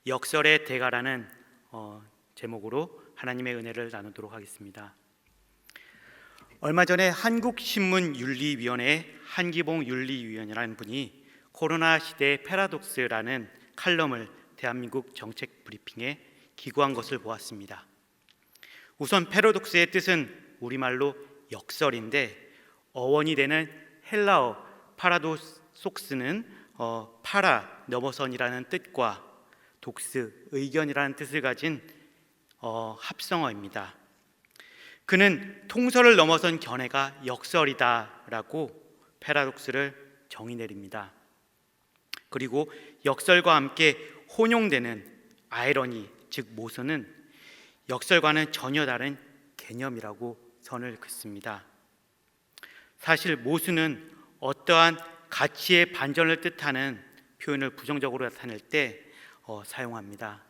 역설의 대가라는 제목으로 하나님의 은혜를 나누도록 하겠습니다. 얼마 전에 한국신문윤리위원회 한기봉 윤리위원이라는 분이 코로나 시대의 패러독스라는 칼럼을 대한민국 정책 브리핑에 기고한 것을 보았습니다. 우선 패러독스의 뜻은 우리말로 역설인데 어원이 되는 헬라어 파라도속스는 파라 넘어선이라는 뜻과 독스 의견이라는 뜻을 가진 합성어입니다. 그는 통설을 넘어선 견해가 역설이다라고 패러독스를 정의 내립니다. 그리고 역설과 함께 혼용되는 아이러니, 즉 모순은 역설과는 전혀 다른 개념이라고 선을 긋습니다. 사실 모순은 어떠한 가치의 반전을 뜻하는 표현을 부정적으로 나타낼 때 사용합니다.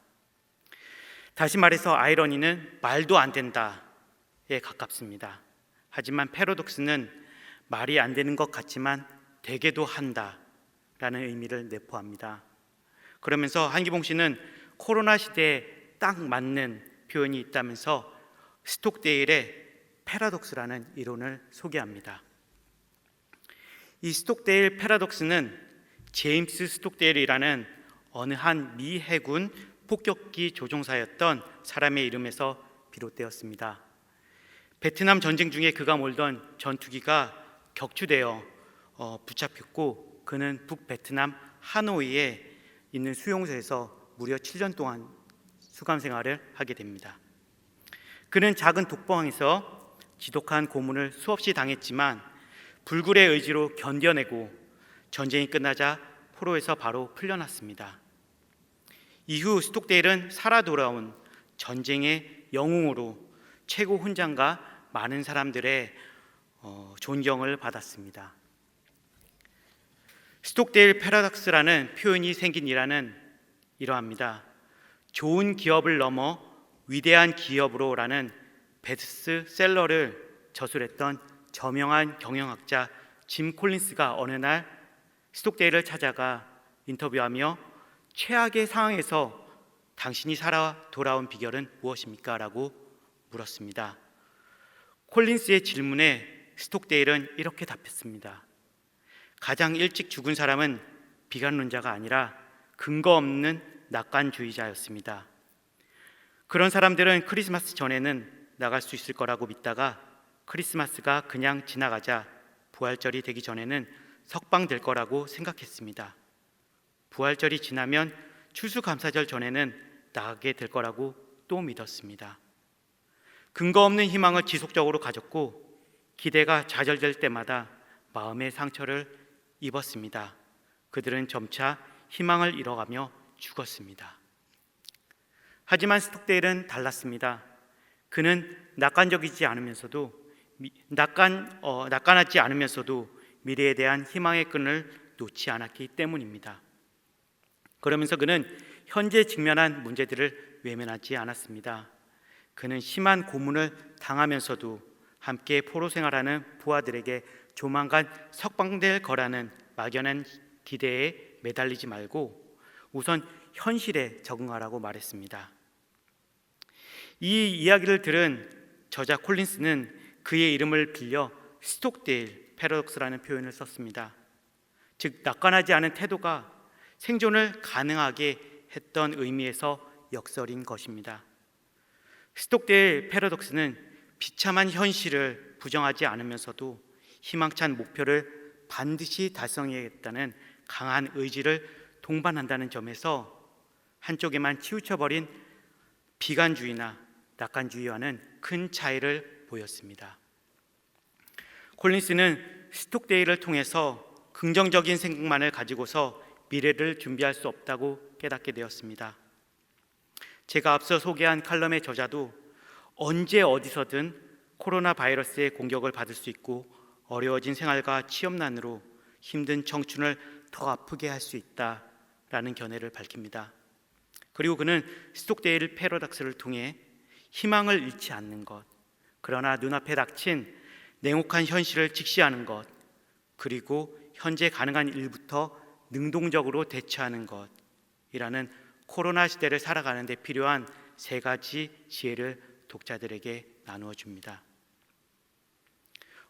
다시 말해서 아이러니는 말도 안 된다에 가깝습니다. 하지만 패러독스는 말이 안 되는 것 같지만 되게도 한다라는 의미를 내포합니다. 그러면서 한기봉 씨는 코로나 시대에 딱 맞는 표현이 있다면서 스톡데일의 패러독스라는 이론을 소개합니다. 이 스톡데일 패러독스는 제임스 스톡데일이라는 어느 한 미 해군 폭격기 조종사였던 사람의 이름에서 비롯되었습니다. 베트남 전쟁 중에 그가 몰던 전투기가 격추되어 붙잡혔고 그는 북베트남 하노이에 있는 수용소에서 무려 7년 동안 수감 생활을 하게 됩니다. 그는 작은 독방에서 지독한 고문을 수없이 당했지만 불굴의 의지로 견뎌내고 전쟁이 끝나자 포로에서 바로 풀려났습니다. 이후 스톡데일은 살아 돌아온 전쟁의 영웅으로 최고 훈장과 많은 사람들의 존경을 받았습니다. 스톡데일 패러독스라는 표현이 생긴 일화는 이러합니다. 좋은 기업을 넘어 위대한 기업으로라는 베스트셀러를 저술했던 저명한 경영학자 짐 콜린스가 어느 날 스톡데일을 찾아가 인터뷰하며 최악의 상황에서 당신이 살아 돌아온 비결은 무엇입니까? 라고 물었습니다. 콜린스의 질문에 스톡데일은 이렇게 답했습니다. 가장 일찍 죽은 사람은 비관론자가 아니라 근거 없는 낙관주의자였습니다. 그런 사람들은 크리스마스 전에는 나갈 수 있을 거라고 믿다가 크리스마스가 그냥 지나가자 부활절이 되기 전에는 석방될 거라고 생각했습니다. 부활절이 지나면 추수감사절 전에는 나가게 될 거라고 또 믿었습니다. 근거 없는 희망을 지속적으로 가졌고 기대가 좌절될 때마다 마음의 상처를 입었습니다. 그들은 점차 희망을 잃어가며 죽었습니다. 하지만 스톡데일은 달랐습니다. 그는 낙관하지 않으면서도 미래에 대한 희망의 끈을 놓지 않았기 때문입니다. 그러면서 그는 현재 직면한 문제들을 외면하지 않았습니다. 그는 심한 고문을 당하면서도 함께 포로 생활하는 부하들에게 조만간 석방될 거라는 막연한 기대에 매달리지 말고 우선 현실에 적응하라고 말했습니다. 이 이야기를 들은 저자 콜린스는 그의 이름을 빌려 스톡데일 패러독스라는 표현을 썼습니다. 즉 낙관하지 않은 태도가 생존을 가능하게 했던 의미에서 역설인 것입니다. 스톡데일 패러독스는 비참한 현실을 부정하지 않으면서도 희망찬 목표를 반드시 달성해야겠다는 강한 의지를 동반한다는 점에서 한쪽에만 치우쳐버린 비관주의나 낙관주의와는 큰 차이를 보였습니다. 콜린스는 스톡데일을 통해서 긍정적인 생각만을 가지고서 미래를 준비할 수 없다고 깨닫게 되었습니다. 제가 앞서 소개한 칼럼의 저자도 언제 어디서든 코로나 바이러스의 공격을 받을 수 있고 어려워진 생활과 취업난으로 힘든 청춘을 더 아프게 할 수 있다라는 견해를 밝힙니다. 그리고 그는 스톡데일 패러독스를 통해 희망을 잃지 않는 것, 그러나 눈앞에 닥친 냉혹한 현실을 직시하는 것, 그리고 현재 가능한 일부터 능동적으로 대처하는 것이라는 코로나 시대를 살아가는 데 필요한 3가지 지혜를 독자들에게 나누어 줍니다.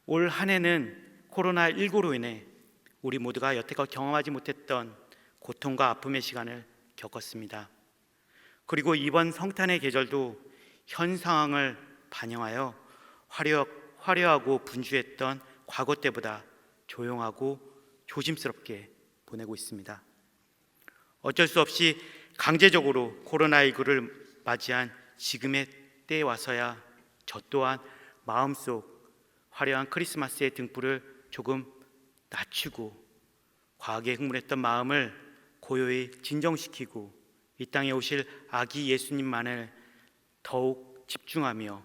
올 한 해는 코로나19로 인해 우리 모두가 여태껏 경험하지 못했던 고통과 아픔의 시간을 겪었습니다. 그리고 이번 성탄의 계절도 현 상황을 반영하여 화려하고 분주했던 과거 때보다 조용하고 조심스럽게 보내고 있습니다. 어쩔 수 없이 강제적으로 코로나19를 맞이한 지금의 때에 와서야 저 또한 마음속 화려한 크리스마스의 등불을 조금 낮추고 과하게 흥분했던 마음을 고요히 진정시키고 이 땅에 오실 아기 예수님만을 더욱 집중하며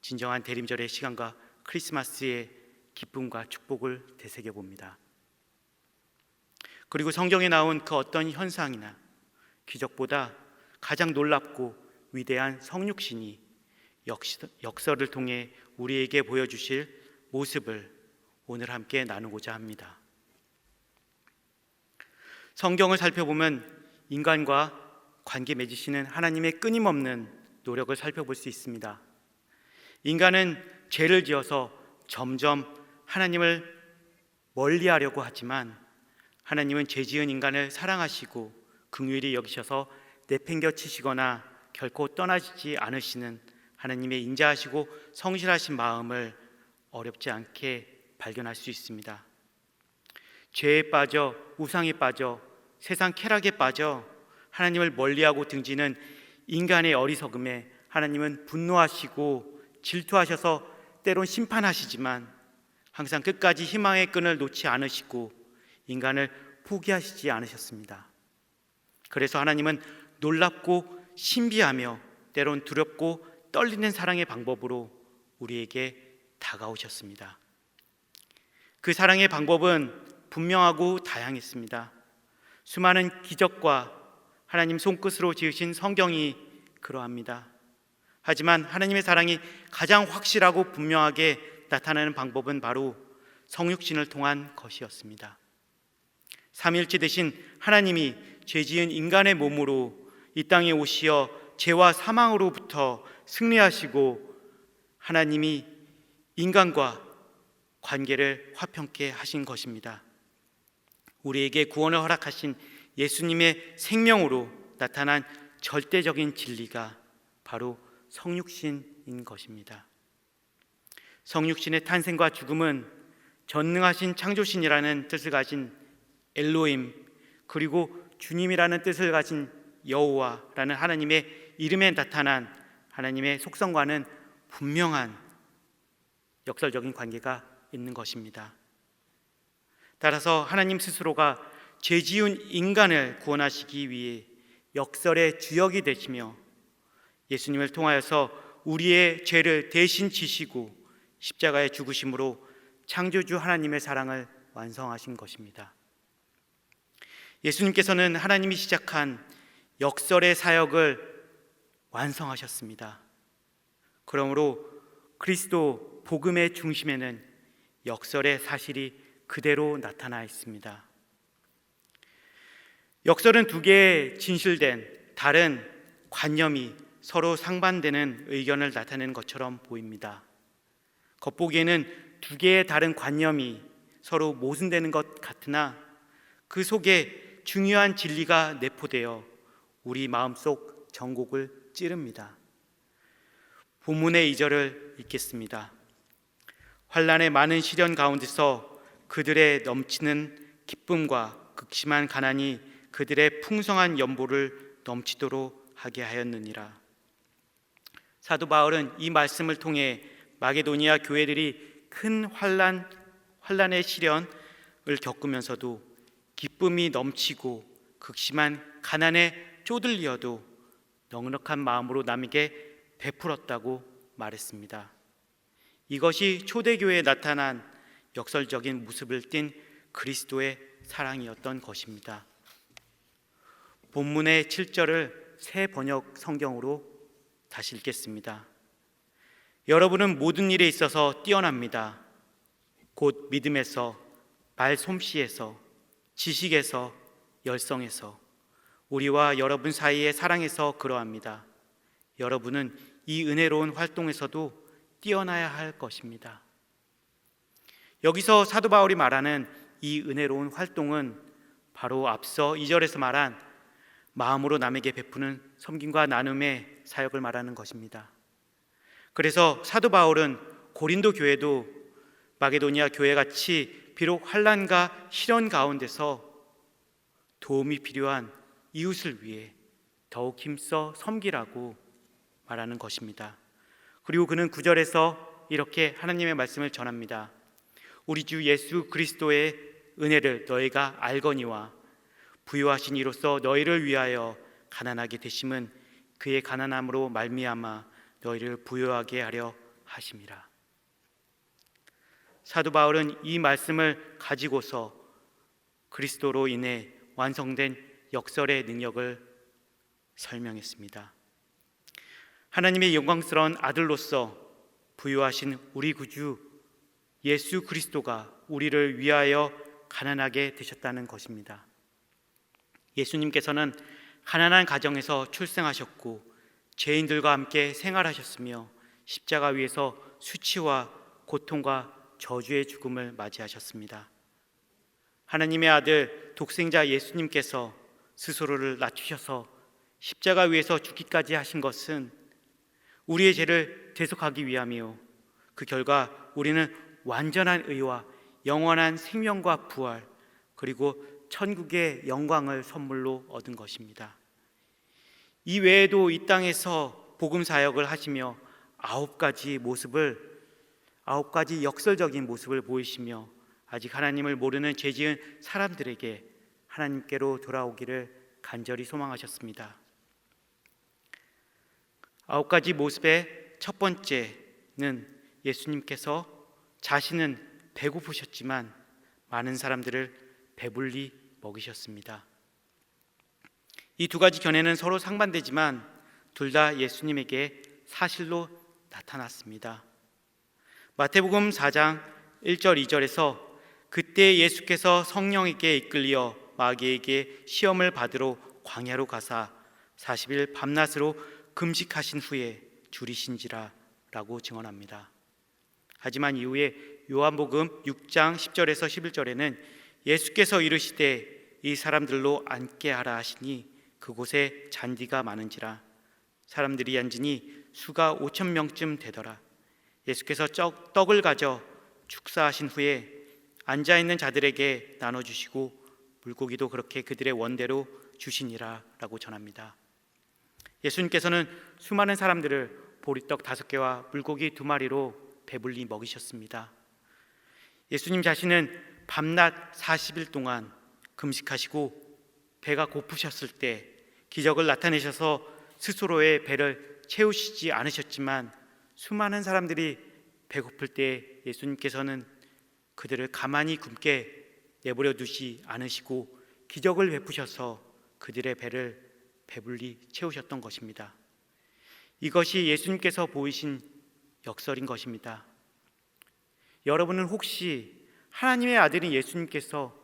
진정한 대림절의 시간과 크리스마스의 기쁨과 축복을 되새겨 봅니다. 그리고 성경에 나온 그 어떤 현상이나 기적보다 가장 놀랍고 위대한 성육신이 역설을 통해 우리에게 보여주실 모습을 오늘 함께 나누고자 합니다. 성경을 살펴보면 인간과 관계 맺으시는 하나님의 끊임없는 노력을 살펴볼 수 있습니다. 인간은 죄를 지어서 점점 하나님을 멀리하려고 하지만 하나님은 죄 지은 인간을 사랑하시고 긍휼히 여기셔서 내팽겨치시거나 결코 떠나지 않으시는 하나님의 인자하시고 성실하신 마음을 어렵지 않게 발견할 수 있습니다. 죄에 빠져 우상에 빠져 세상 쾌락에 빠져 하나님을 멀리하고 등지는 인간의 어리석음에 하나님은 분노하시고 질투하셔서 때론 심판하시지만 항상 끝까지 희망의 끈을 놓지 않으시고 인간을 포기하시지 않으셨습니다. 그래서 하나님은 놀랍고 신비하며 때론 두렵고 떨리는 사랑의 방법으로 우리에게 다가오셨습니다. 그 사랑의 방법은 분명하고 다양했습니다. 수많은 기적과 하나님 손끝으로 지으신 성경이 그러합니다. 하지만 하나님의 사랑이 가장 확실하고 분명하게 나타나는 방법은 바로 성육신을 통한 것이었습니다. 삼위일체 되신 하나님이 죄지은 인간의 몸으로 이 땅에 오시어 죄와 사망으로부터 승리하시고 하나님이 인간과 관계를 화평케 하신 것입니다. 우리에게 구원을 허락하신 예수님의 생명으로 나타난 절대적인 진리가 바로 성육신인 것입니다. 성육신의 탄생과 죽음은 전능하신 창조신이라는 뜻을 가진 엘로힘 그리고 주님이라는 뜻을 가진 여호와라는 하나님의 이름에 나타난 하나님의 속성과는 분명한 역설적인 관계가 있는 것입니다. 따라서 하나님 스스로가 죄 지은 인간을 구원하시기 위해 역설의 주역이 되시며 예수님을 통하여서 우리의 죄를 대신 지시고 십자가의 죽으심으로 창조주 하나님의 사랑을 완성하신 것입니다. 예수님께서는 하나님이 시작한 역설의 사역을 완성하셨습니다. 그러므로 그리스도 복음의 중심에는 역설의 사실이 그대로 나타나 있습니다. 역설은 두 개의 진실된 다른 관념이 서로 상반되는 의견을 나타내는 것처럼 보입니다. 겉보기에는 두 개의 다른 관념이 서로 모순되는 것 같으나 그 속에 중요한 진리가 내포되어 우리 마음속 정곡을 찌릅니다. 본문의 2절을 읽겠습니다. 환난의 많은 시련 가운데서 그들의 넘치는 기쁨과 극심한 가난이 그들의 풍성한 연보를 넘치도록 하게 하였느니라. 사도 바울은 이 말씀을 통해 마게도니아 교회들이 큰 환난의 시련을 겪으면서도 기쁨이 넘치고 극심한 가난에 쪼들려도 넉넉한 마음으로 남에게 베풀었다고 말했습니다. 이것이 초대교회에 나타난 역설적인 모습을 띤 그리스도의 사랑이었던 것입니다. 본문의 7절을 새 번역 성경으로 다시 읽겠습니다. 여러분은 모든 일에 있어서 뛰어납니다. 곧 믿음에서, 말솜씨에서, 지식에서, 열성에서, 우리와 여러분 사이의 사랑에서 그러합니다. 여러분은 이 은혜로운 활동에서도 뛰어나야 할 것입니다. 여기서 사도 바울이 말하는 이 은혜로운 활동은 바로 앞서 2절에서 말한 마음으로 남에게 베푸는 섬김과 나눔의 사역을 말하는 것입니다. 그래서 사도 바울은 고린도 교회도 마게도니아 교회같이 비록 환난과 시련 가운데서 도움이 필요한 이웃을 위해 더욱 힘써 섬기라고 말하는 것입니다. 그리고 그는 9절에서 이렇게 하나님의 말씀을 전합니다. 우리 주 예수 그리스도의 은혜를 너희가 알거니와 부요하신 이로써 너희를 위하여 가난하게 되심은 그의 가난함으로 말미암아 너희를 부요하게 하려 하심이라. 사도 바울은 이 말씀을 가지고서 그리스도로 인해 완성된 역설의 능력을 설명했습니다. 하나님의 영광스러운 아들로서 부요하신 우리 구주 예수 그리스도가 우리를 위하여 가난하게 되셨다는 것입니다. 예수님께서는 가난한 가정에서 출생하셨고 죄인들과 함께 생활하셨으며 십자가 위에서 수치와 고통과 저주의 죽음을 맞이하셨습니다. 하나님의 아들 독생자 예수님께서 스스로를 낮추셔서 십자가 위에서 죽기까지 하신 것은 우리의 죄를 대속하기 위함이요, 그 결과 우리는 완전한 의와 영원한 생명과 부활, 그리고 천국의 영광을 선물로 얻은 것입니다. 이 외에도 이 땅에서 복음 사역을 하시며 아홉 가지 역설적인 모습을 보이시며 아직 하나님을 모르는 죄 지은 사람들에게 하나님께로 돌아오기를 간절히 소망하셨습니다. 아홉 가지 모습의 첫 번째는 예수님께서 자신은 배고프셨지만 많은 사람들을 배불리 먹이셨습니다. 이 두 가지 견해는 서로 상반되지만 둘 다 예수님에게 사실로 나타났습니다. 마태복음 4장 1절 2절에서 그때 예수께서 성령에게 이끌려 마귀에게 시험을 받으러 광야로 가사 40일 밤낮으로 금식하신 후에 줄이신지라 라고 증언합니다. 하지만 이후에 요한복음 6장 10절에서 11절에는 예수께서 이르시되 이 사람들로 앉게 하라 하시니 그곳에 잔디가 많은지라 사람들이 앉으니 수가 5,000명쯤 되더라. 예수께서 떡을 가져 축사하신 후에 앉아있는 자들에게 나눠주시고 물고기도 그렇게 그들의 원대로 주시니라 라고 전합니다. 예수님께서는 수많은 사람들을 보리떡 5개와 물고기 2마리로 배불리 먹이셨습니다. 예수님 자신은 밤낮 40일 동안 금식하시고 배가 고프셨을 때 기적을 나타내셔서 스스로의 배를 채우시지 않으셨지만 수많은 사람들이 배고플 때 예수님께서는 그들을 가만히 굶게 내버려 두지 않으시고 기적을 베푸셔서 그들의 배를 배불리 채우셨던 것입니다. 이것이 예수님께서 보이신 역설인 것입니다. 여러분은 혹시 하나님의 아들인 예수님께서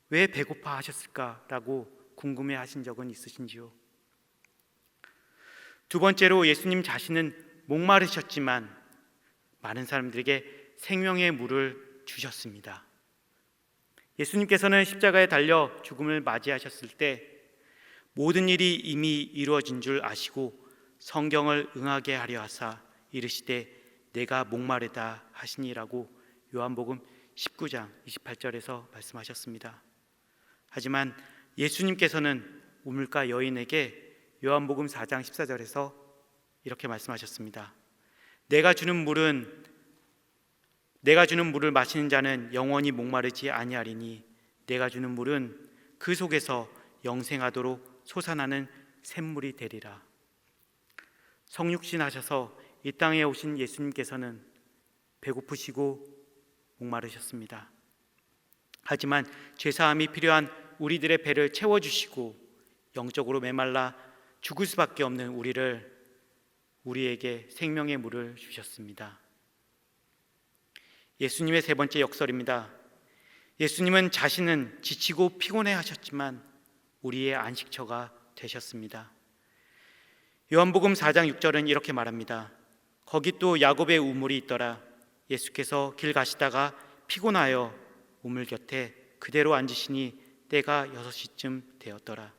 왜 배고파 하셨을까라고 궁금해 하신 적은 있으신지요? 두 번째로 예수님 자신은 목마르셨지만 많은 사람들에게 생명의 물을 주셨습니다. 예수님께서는 십자가에 달려 죽음을 맞이하셨을 때 모든 일이 이미 이루어진 줄 아시고 성경을 응하게 하려 하사 이르시되 내가 목마르다 하시니라고 요한복음 19장 28절에서 말씀하셨습니다. 하지만 예수님께서는 우물가 여인에게 요한복음 4장 14절에서 이렇게 말씀하셨습니다. 내가 주는 물을 마시는 자는 영원히 목마르지 아니하리니 내가 주는 물은 그 속에서 영생하도록 솟아나는 샘물이 되리라. 성육신 하셔서 이 땅에 오신 예수님께서는 배고프시고 목마르셨습니다. 하지만 죄사함이 필요한 우리들의 배를 채워주시고 영적으로 메말라 죽을 수밖에 없는 우리에게 생명의 물을 주셨습니다. 예수님의 세 번째 역설입니다. 예수님은 자신은 지치고 피곤해 하셨지만 우리의 안식처가 되셨습니다. 요한복음 4장 6절은 이렇게 말합니다. 거기 또 야곱의 우물이 있더라. 예수께서 길 가시다가 피곤하여 우물 곁에 그대로 앉으시니 때가 6시쯤 되었더라.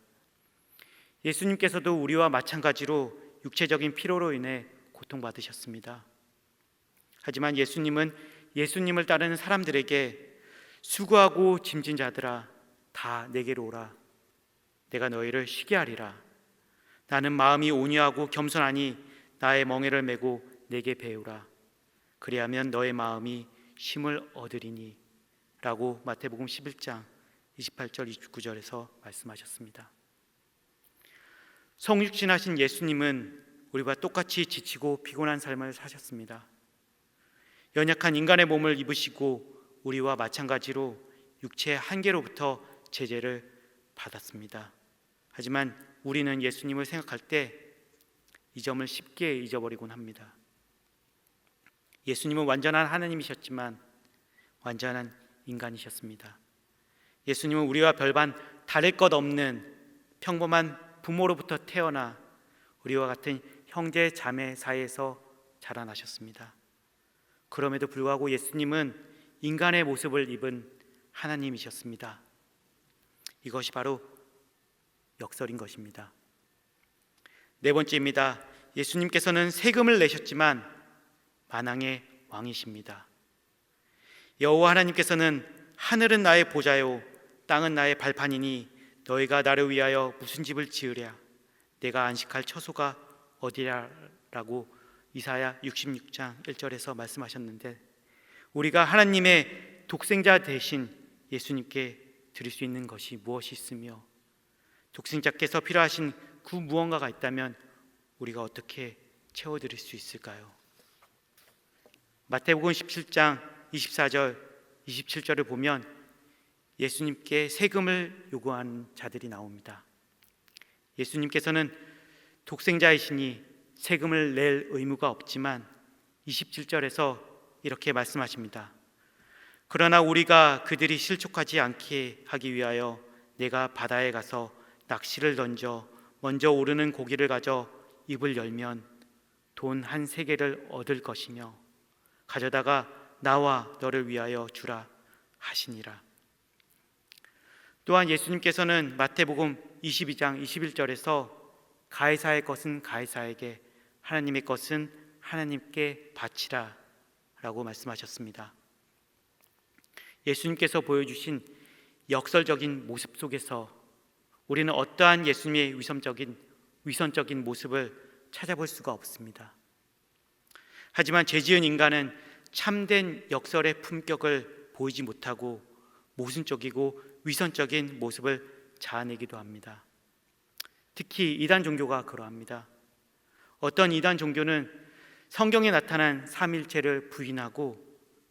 예수님께서도 우리와 마찬가지로 육체적인 피로로 인해 고통받으셨습니다. 하지만 예수님은 예수님을 따르는 사람들에게 수고하고 짐진 자들아 다 내게로 오라. 내가 너희를 쉬게 하리라. 나는 마음이 온유하고 겸손하니 나의 멍에를 메고 내게 배우라. 그리하면 너의 마음이 쉼을 얻으리니 라고 마태복음 11장 28절 29절에서 말씀하셨습니다. 성육신하신 예수님은 우리와 똑같이 지치고 피곤한 삶을 사셨습니다. 연약한 인간의 몸을 입으시고 우리와 마찬가지로 육체의 한계로부터 제재를 받았습니다. 하지만 우리는 예수님을 생각할 때 이 점을 쉽게 잊어버리곤 합니다. 예수님은 완전한 하나님이셨지만 완전한 인간이셨습니다. 예수님은 우리와 별반 다를 것 없는 평범한 부모로부터 태어나 우리와 같은 형제 자매 사이에서 자라나셨습니다. 그럼에도 불구하고 예수님은 인간의 모습을 입은 하나님이셨습니다. 이것이 바로 역설인 것입니다. 네 번째입니다. 예수님께서는 세금을 내셨지만 만왕의 왕이십니다. 여호와 하나님께서는 하늘은 나의 보좌요 땅은 나의 발판이니 너희가 나를 위하여 무슨 집을 지으랴 내가 안식할 처소가 어디라라고 이사야 66장 1절에서 말씀하셨는데, 우리가 하나님의 독생자 대신 예수님께 드릴 수 있는 것이 무엇이 있으며 독생자께서 필요하신 그 무언가가 있다면 우리가 어떻게 채워드릴 수 있을까요? 마태복음 17장 24절 27절을 보면 예수님께 세금을 요구하는 자들이 나옵니다. 예수님께서는 독생자이시니 세금을 낼 의무가 없지만 27절에서 이렇게 말씀하십니다. 그러나 우리가 그들이 실족하지 않게 하기 위하여 내가 바다에 가서 낚시를 던져 먼저 오르는 고기를 가져 입을 열면 돈 한 세겔을 얻을 것이며 가져다가 나와 너를 위하여 주라 하시니라. 또한 예수님께서는 마태복음 22장 21절에서 가이사의 것은 가이사에게 하나님의 것은 하나님께 바치라 라고 말씀하셨습니다. 예수님께서 보여주신 역설적인 모습 속에서 우리는 어떠한 예수님의 위선적인 모습을 찾아볼 수가 없습니다. 하지만 죄지은 인간은 참된 역설의 품격을 보이지 못하고 모순적이고 위선적인 모습을 자아내기도 합니다. 특히 이단 종교가 그러합니다. 어떤 이단 종교는 성경에 나타난 삼일체를 부인하고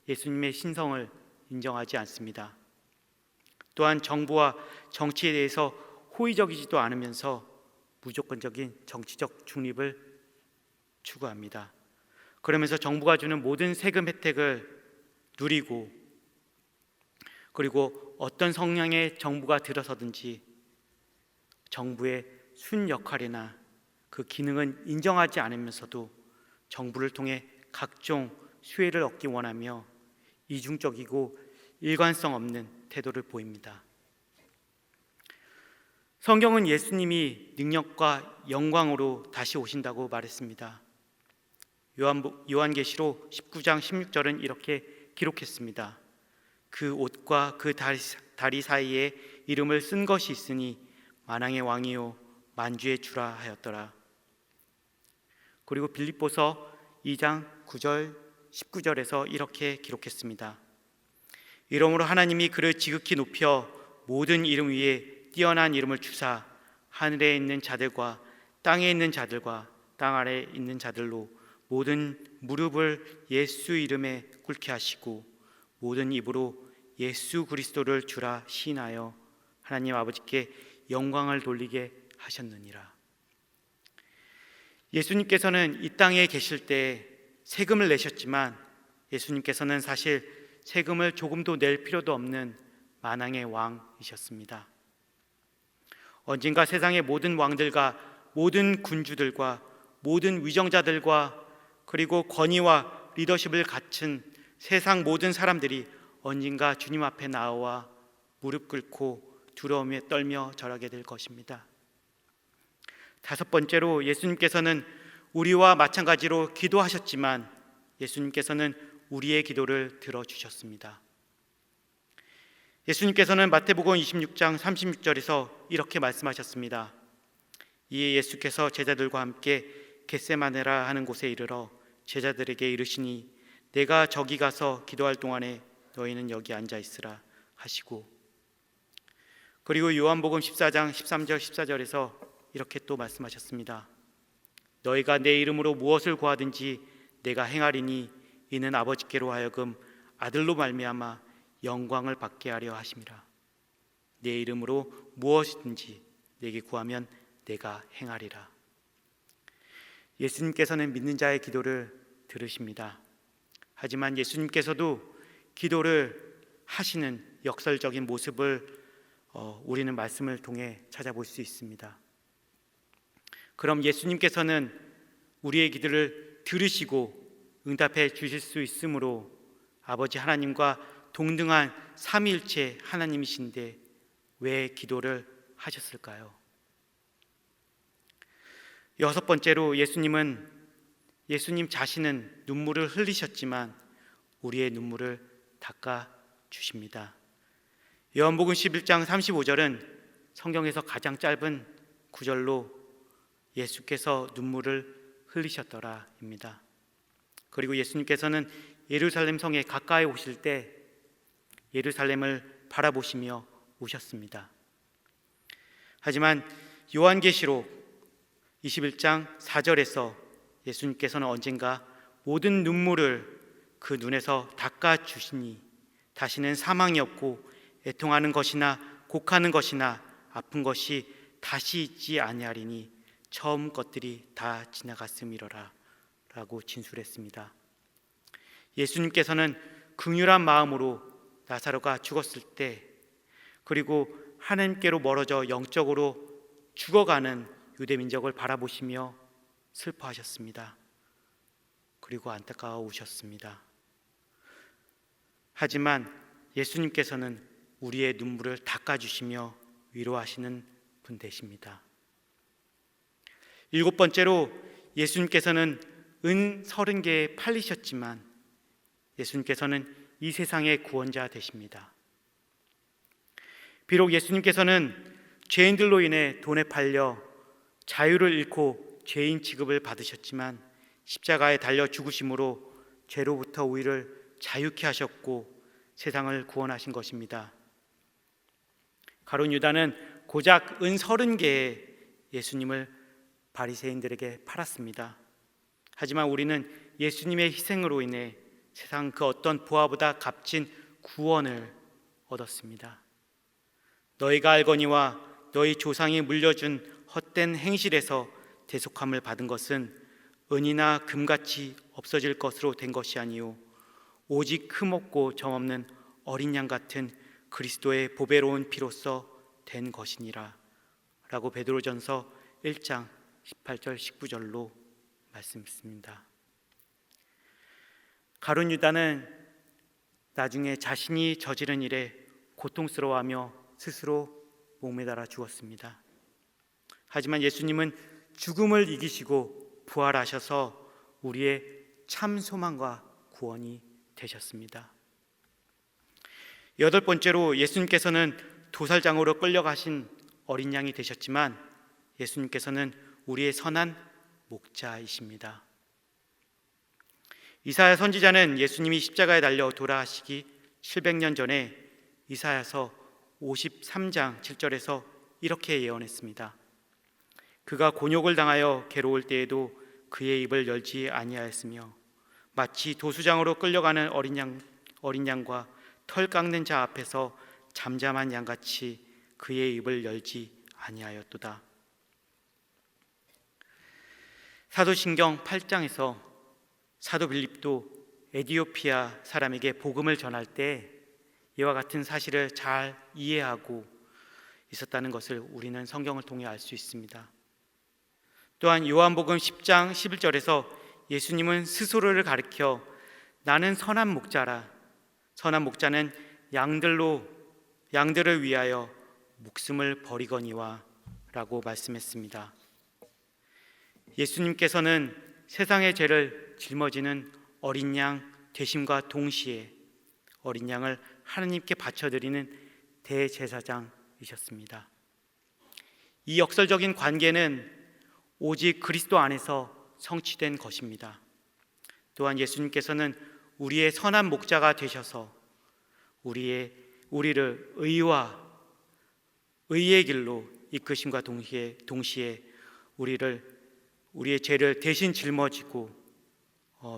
예수님의 신성을 인정하지 않습니다. 또한 정부와 정치에 대해서 호의적이지도 않으면서 무조건적인 정치적 중립을 추구합니다. 그러면서 정부가 주는 모든 세금 혜택을 누리고, 그리고 어떤 성향의 정부가 들어서든지 정부의 순 역할이나 그 기능은 인정하지 않으면서도 정부를 통해 각종 수혜를 얻기 원하며 이중적이고 일관성 없는 태도를 보입니다. 성경은 예수님이 능력과 영광으로 다시 오신다고 말했습니다. 요한계시록 19장 16절은 이렇게 기록했습니다. 그 옷과 그 다리 사이에 이름을 쓴 것이 있으니 만왕의 왕이요 만주의 주라 하였더라. 그리고 빌립보서 2장 9절 19절에서 이렇게 기록했습니다. 이러므로 하나님이 그를 지극히 높여 모든 이름 위에 뛰어난 이름을 주사 하늘에 있는 자들과 땅에 있는 자들과 땅 아래에 있는 자들로 모든 무릎을 예수 이름에 꿇게 하시고 모든 입으로 예수 그리스도를 주라 시인하여 하나님 아버지께 영광을 돌리게 하셨느니라. 예수님께서는 이 땅에 계실 때 세금을 내셨지만 예수님께서는 사실 세금을 조금도 낼 필요도 없는 만왕의 왕이셨습니다. 언젠가 세상의 모든 왕들과 모든 군주들과 모든 위정자들과 그리고 권위와 리더십을 갖춘 세상 모든 사람들이 언젠가 주님 앞에 나와 무릎 꿇고 두려움에 떨며 절하게 될 것입니다. 다섯 번째로, 예수님께서는 우리와 마찬가지로 기도하셨지만 예수님께서는 우리의 기도를 들어주셨습니다. 예수님께서는 마태복음 26장 36절에서 이렇게 말씀하셨습니다. 이에 예수께서 제자들과 함께 겟세마네라 하는 곳에 이르러 제자들에게 이르시니 내가 저기 가서 기도할 동안에 너희는 여기 앉아 있으라 하시고, 그리고 요한복음 14장 13절 14절에서 이렇게 또 말씀하셨습니다. 너희가 내 이름으로 무엇을 구하든지 내가 행하리니 이는 아버지께로 하여금 아들로 말미암아 영광을 받게 하려 하심이라. 내 이름으로 무엇이든지 내게 구하면 내가 행하리라. 예수님께서는 믿는 자의 기도를 들으십니다. 하지만 예수님께서도 기도를 하시는 역설적인 모습을 우리는 말씀을 통해 찾아볼 수 있습니다. 그럼 예수님께서는 우리의 기도를 들으시고 응답해 주실 수 있으므로 아버지 하나님과 동등한 삼위일체 하나님이신데 왜 기도를 하셨을까요? 여섯 번째로, 예수님 자신은 눈물을 흘리셨지만 우리의 눈물을 닦아 주십니다. 요한복음 11장 35절은 성경에서 가장 짧은 구절로 예수께서 눈물을 흘리셨더라입니다. 그리고 예수님께서는 예루살렘 성에 가까이 오실 때 예루살렘을 바라보시며 오셨습니다. 하지만 요한계시록 21장 4절에서 예수님께서는 언젠가 모든 눈물을 그 눈에서 닦아 주시니 다시는 사망이 없고 애통하는 것이나 곡하는 것이나 아픈 것이 다시 있지 아니하리니 처음 것들이 다 지나갔음이로라 라고 진술했습니다. 예수님께서는 긍휼한 마음으로 나사로가 죽었을 때, 그리고 하나님께로 멀어져 영적으로 죽어가는 유대 민족을 바라보시며 슬퍼하셨습니다. 그리고 안타까우셨습니다. 하지만 예수님께서는 우리의 눈물을 닦아주시며 위로하시는 분 되십니다. 일곱 번째로, 예수님께서는 은 30개에 팔리셨지만 예수님께서는 이 세상의 구원자 되십니다. 비록 예수님께서는 죄인들로 인해 돈에 팔려 자유를 잃고 죄인 취급을 받으셨지만 십자가에 달려 죽으심으로 죄로부터 우리를 자유케 하셨고 세상을 구원하신 것입니다. 가룟 유다는 고작 은 30개에 예수님을 바리새인들에게 팔았습니다. 하지만 우리는 예수님의 희생으로 인해 세상 그 어떤 부하보다 값진 구원을 얻었습니다. 너희가 알거니와 너희 조상이 물려준 헛된 행실에서 대속함을 받은 것은 은이나 금같이 없어질 것으로 된 것이 아니요 오직 흠없고 점없는 어린 양 같은 그리스도의 보배로운 피로써 된 것이니라 라고 베드로전서 1장 18절 19절로 말씀했습니다. 가룟 유다는 나중에 자신이 저지른 일에 고통스러워하며 스스로 목매달아 죽었습니다. 하지만 예수님은 죽음을 이기시고 부활하셔서 우리의 참 소망과 구원이 되셨습니다. 여덟 번째로, 예수님께서는 도살장으로 끌려가신 어린 양이 되셨지만 예수님께서는 우리의 선한 목자이십니다. 이사야 선지자는 예수님이 십자가에 달려 돌아가시기 700년 전에 이사야서 53장 7절에서 이렇게 예언했습니다. 그가 곤욕을 당하여 괴로울 때에도 그의 입을 열지 아니하였으며 마치 도수장으로 끌려가는 어린 양과 털 깎는 자 앞에서 잠잠한 양같이 그의 입을 열지 아니하였도다. 사도신경 8장에서 사도 빌립도 에디오피아 사람에게 복음을 전할 때 이와 같은 사실을 잘 이해하고 있었다는 것을 우리는 성경을 통해 알 수 있습니다. 또한 요한복음 10장 11절에서 예수님은 스스로를 가리켜 나는 선한 목자라, 선한 목자는 양들을 위하여 목숨을 버리거니와 라고 말씀했습니다. 예수님께서는 세상의 죄를 짊어지는 어린 양 되심과 동시에 어린 양을 하나님께 바쳐드리는 대제사장이셨습니다. 이 역설적인 관계는 오직 그리스도 안에서 성취된 것입니다. 또한 예수님께서는 우리의 선한 목자가 되셔서 우리를 의의 길로 이끄심과 동시에 우리의 죄를 대신 짊어지고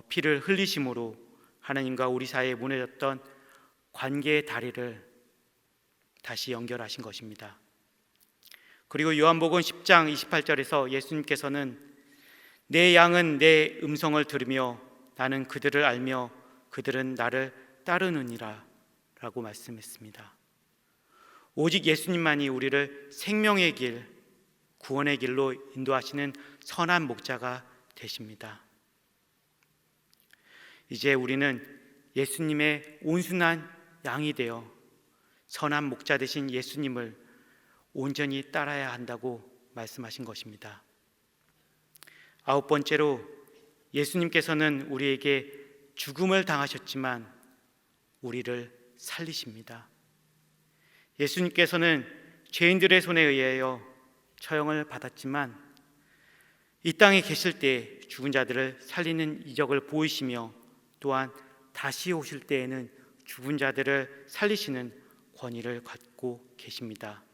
피를 흘리심으로 하나님과 우리 사이에 무너졌던 관계의 다리를 다시 연결하신 것입니다. 그리고 요한복음 10장 28절에서 예수님께서는 내 양은 내 음성을 들으며 나는 그들을 알며 그들은 나를 따르느니라 라고 말씀했습니다. 오직 예수님만이 우리를 생명의 길, 구원의 길로 인도하시는 선한 목자가 되십니다. 이제 우리는 예수님의 온순한 양이 되어 선한 목자 되신 예수님을 온전히 따라야 한다고 말씀하신 것입니다. 아홉 번째로 예수님께서는 우리에게 죽음을 당하셨지만 우리를 살리십니다. 예수님께서는 죄인들의 손에 의하여 처형을 받았지만 이 땅에 계실 때 죽은 자들을 살리는 이적을 보이시며 또한 다시 오실 때에는 죽은 자들을 살리시는 권위를 갖고 계십니다.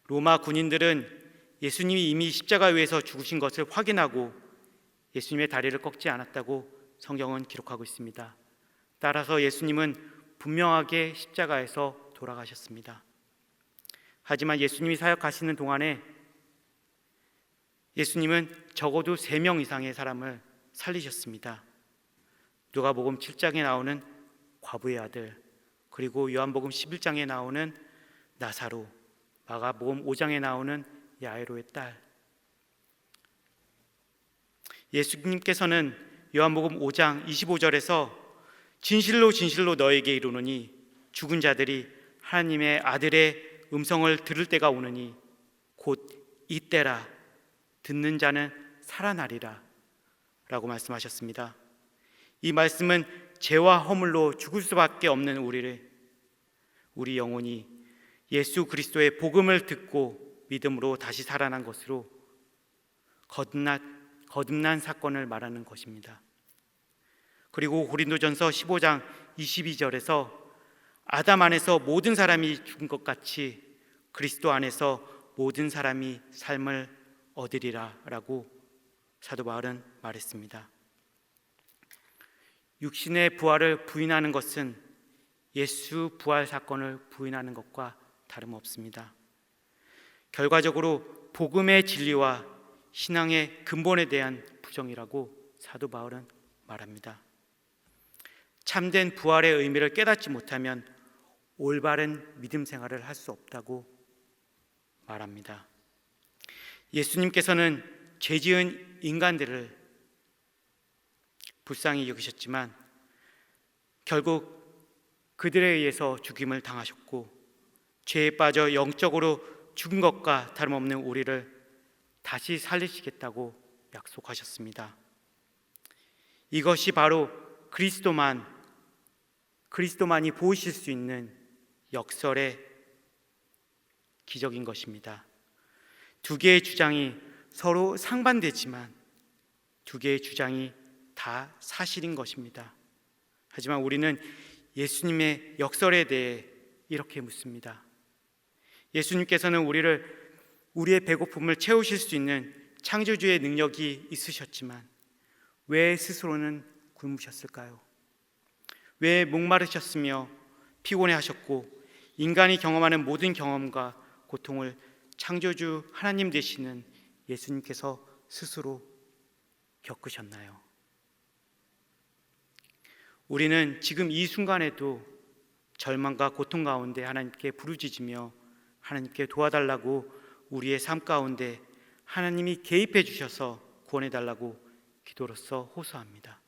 로마 군인들은 예수님이 이미 십자가 위에서 죽으신 것을 확인하고 예수님의 다리를 꺾지 않았다고 성경은 기록하고 있습니다. 따라서 예수님은 분명하게 십자가에서 돌아가셨습니다. 하지만 예수님이 사역하시는 동안에 예수님은 적어도 3명 이상의 사람을 살리셨습니다. 누가복음 7장에 나오는 과부의 아들, 그리고 요한복음 11장에 나오는 나사로, 마가복음 5장에 나오는 야이로의 딸. 예수님께서는 요한복음 5장 25절에서 진실로 진실로 너에게 이르노니 죽은 자들이 하나님의 아들의 음성을 들을 때가 오느니 곧 이때라, 듣는 자는 살아나리라 라고 말씀하셨습니다. 이 말씀은 죄와 허물로 죽을 수밖에 없는 우리 영혼이 예수 그리스도의 복음을 듣고 믿음으로 다시 살아난 것으로 거듭난 사건을 말하는 것입니다. 그리고 고린도전서 15장 22절에서 아담 안에서 모든 사람이 죽은 것 같이 그리스도 안에서 모든 사람이 삶을 얻으리라 라고 사도 바울은 말했습니다. 육신의 부활을 부인하는 것은 예수 부활 사건을 부인하는 것과 다름없습니다. 결과적으로 복음의 진리와 신앙의 근본에 대한 부정이라고 사도 바울은 말합니다. 참된 부활의 의미를 깨닫지 못하면 올바른 믿음 생활을 할 수 없다고 말합니다. 예수님께서는 죄지은 인간들을 불쌍히 여기셨지만 결국 그들에 의해서 죽임을 당하셨고 죄에 빠져 영적으로 죽은 것과 다름없는 우리를 다시 살리시겠다고 약속하셨습니다. 이것이 바로 그리스도만이 보이실 수 있는 역설의 기적인 것입니다. 두 개의 주장이 서로 상반되지만 두 개의 주장이 다 사실인 것입니다. 하지만 우리는 예수님의 역설에 대해 이렇게 묻습니다. 예수님께서는 우리의 배고픔을 채우실 수 있는 창조주의 능력이 있으셨지만 왜 스스로는 굶으셨을까요? 왜 목마르셨으며 피곤해하셨고 인간이 경험하는 모든 경험과 고통을 창조주 하나님 되시는 예수님께서 스스로 겪으셨나요? 우리는 지금 이 순간에도 절망과 고통 가운데 하나님께 부르짖으며 하나님께 도와달라고 우리의 삶 가운데 하나님이 개입해 주셔서 구원해 달라고 기도로서 호소합니다.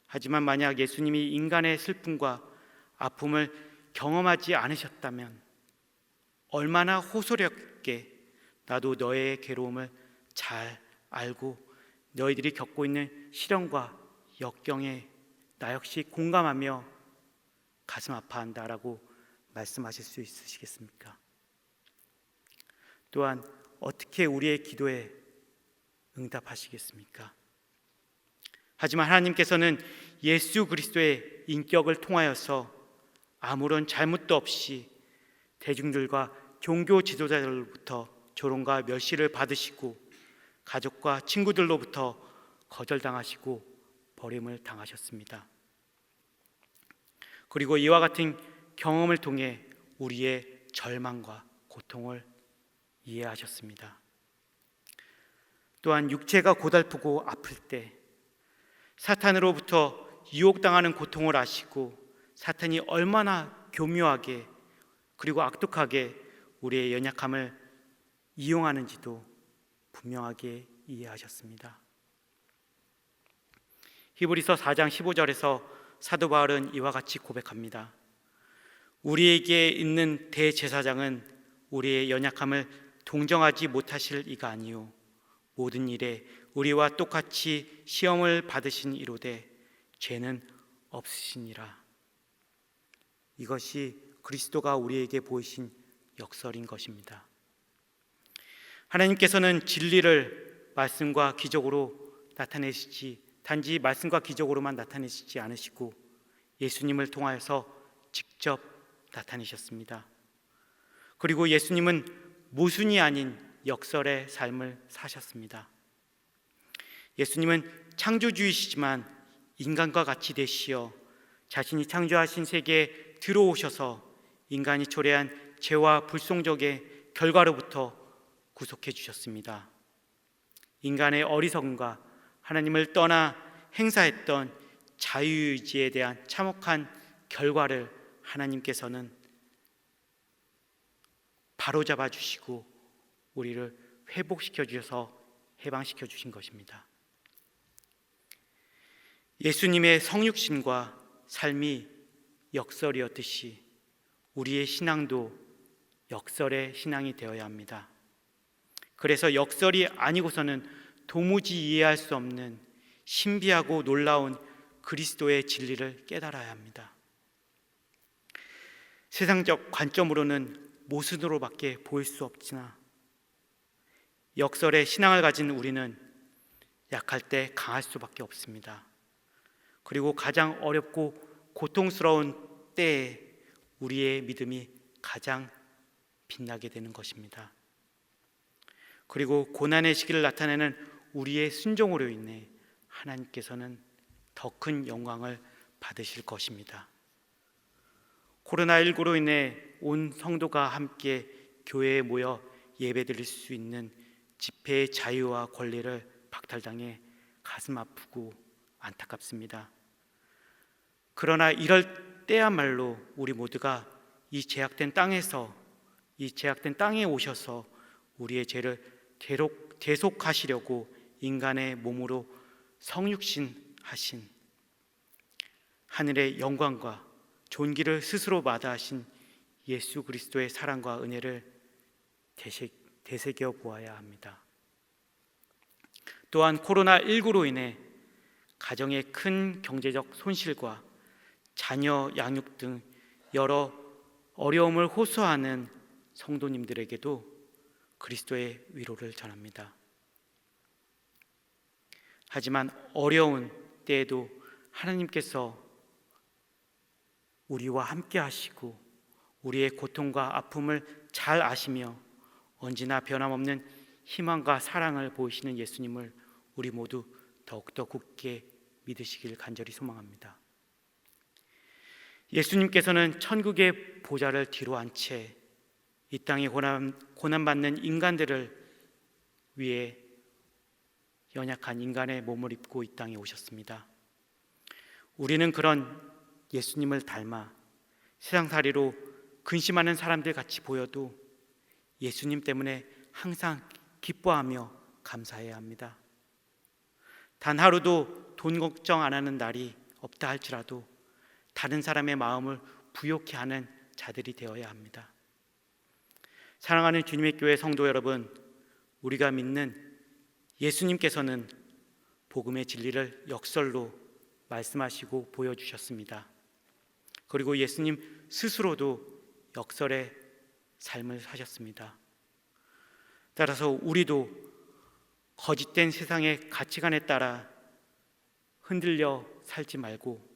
하지만 만약 예수님이 인간의 슬픔과 아픔을 경험하지 않으셨다면 얼마나 호소력있게 나도 너의 괴로움을 잘 알고 너희들이 겪고 있는 시련과 역경에 나 역시 공감하며 가슴 아파한다라고 말씀하실 수 있으시겠습니까? 또한 어떻게 우리의 기도에 응답하시겠습니까? 하지만 하나님께서는 예수 그리스도의 인격을 통하여서 아무런 잘못도 없이 대중들과 종교 지도자들로부터 조롱과 멸시를 받으시고 가족과 친구들로부터 거절당하시고 버림을 당하셨습니다. 그리고 이와 같은 경험을 통해 우리의 절망과 고통을 이해하셨습니다. 또한 육체가 고달프고 아플 때 사탄으로부터 유혹당하는 고통을 아시고 사탄이 얼마나 교묘하게 그리고 악독하게 우리의 연약함을 이용하는지도 분명하게 이해하셨습니다. 히브리서 4장 15절에서 사도 바울은 이와 같이 고백합니다. 우리에게 있는 대제사장은 우리의 연약함을 동정하지 못하실 이가 아니요 모든 일에 우리와 똑같이 시험을 받으신 이로되 죄는 없으시니라. 이것이 그리스도가 우리에게 보이신 역설인 것입니다. 하나님께서는 진리를 말씀과 기적으로 나타내시지 단지 말씀과 기적으로만 나타내시지 않으시고 예수님을 통하여서 직접 나타내셨습니다. 그리고 예수님은 모순이 아닌 역설의 삶을 사셨습니다. 예수님은 창조주이시지만 인간과 같이 되시어 자신이 창조하신 세계에 들어오셔서 인간이 초래한 죄와 불성적의 결과로부터 구속해 주셨습니다. 인간의 어리석음과 하나님을 떠나 행사했던 자유의지에 대한 참혹한 결과를 하나님께서는 바로잡아 주시고 우리를 회복시켜 주셔서 해방시켜 주신 것입니다. 예수님의 성육신과 삶이 역설이었듯이 우리의 신앙도 역설의 신앙이 되어야 합니다. 그래서 역설이 아니고서는 도무지 이해할 수 없는 신비하고 놀라운 그리스도의 진리를 깨달아야 합니다. 세상적 관점으로는 모순으로밖에 보일 수 없으나 역설의 신앙을 가진 우리는 약할 때 강할 수밖에 없습니다. 그리고 가장 어렵고 고통스러운 때에 우리의 믿음이 가장 빛나게 되는 것입니다. 그리고 고난의 시기를 나타내는 우리의 순종으로 인해 하나님께서는 더 큰 영광을 받으실 것입니다. 코로나19로 인해 온 성도가 함께 교회에 모여 예배드릴 수 있는 집회의 자유와 권리를 박탈당해 가슴 아프고 안타깝습니다. 그러나 이럴 때야말로 우리 모두가 이 제약된 땅에 오셔서 우리의 죄를 대속하시려고 인간의 몸으로 성육신하신 하늘의 영광과 존귀를 스스로 마다하신 예수 그리스도의 사랑과 은혜를 되새겨 보아야 합니다. 또한 코로나19로 인해 가정의 큰 경제적 손실과 자녀 양육 등 여러 어려움을 호소하는 성도님들에게도 그리스도의 위로를 전합니다. 하지만 어려운 때에도 하나님께서 우리와 함께 하시고 우리의 고통과 아픔을 잘 아시며 언제나 변함없는 희망과 사랑을 보이시는 예수님을 우리 모두 더욱더 굳게 믿으시길 간절히 소망합니다. 예수님께서는 천국의 보좌를 뒤로 한 채 이 땅에 고난받는 인간들을 위해 연약한 인간의 몸을 입고 이 땅에 오셨습니다. 우리는 그런 예수님을 닮아 세상살이로 근심하는 사람들 같이 보여도 예수님 때문에 항상 기뻐하며 감사해야 합니다. 단 하루도 돈 걱정 안 하는 날이 없다 할지라도 다른 사람의 마음을 부욕해 하는 자들이 되어야 합니다. 사랑하는 주님의 교회 성도 여러분, 우리가 믿는 예수님께서는 복음의 진리를 역설로 말씀하시고 보여주셨습니다. 그리고 예수님 스스로도 역설의 삶을 사셨습니다. 따라서 우리도 거짓된 세상의 가치관에 따라 흔들려 살지 말고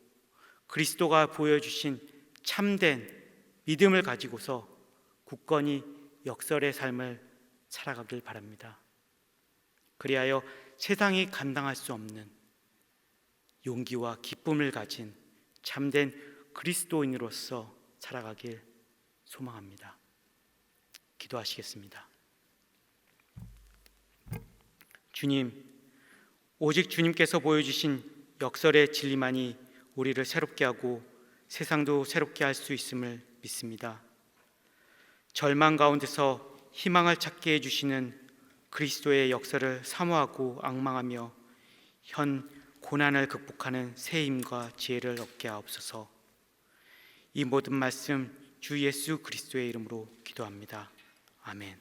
그리스도가 보여주신 참된 믿음을 가지고서 굳건히 역설의 삶을 살아가길 바랍니다. 그리하여 세상이 감당할 수 없는 용기와 기쁨을 가진 참된 그리스도인으로서 살아가길 소망합니다. 기도하시겠습니다. 주님, 오직 주님께서 보여주신 역설의 진리만이 우리를 새롭게 하고 세상도 새롭게 할 수 있음을 믿습니다. 절망 가운데서 희망을 찾게 해주시는 그리스도의 역사를 사모하고 앙망하며 현 고난을 극복하는 새 힘과 지혜를 얻게 하옵소서. 이 모든 말씀 주 예수 그리스도의 이름으로 기도합니다. 아멘.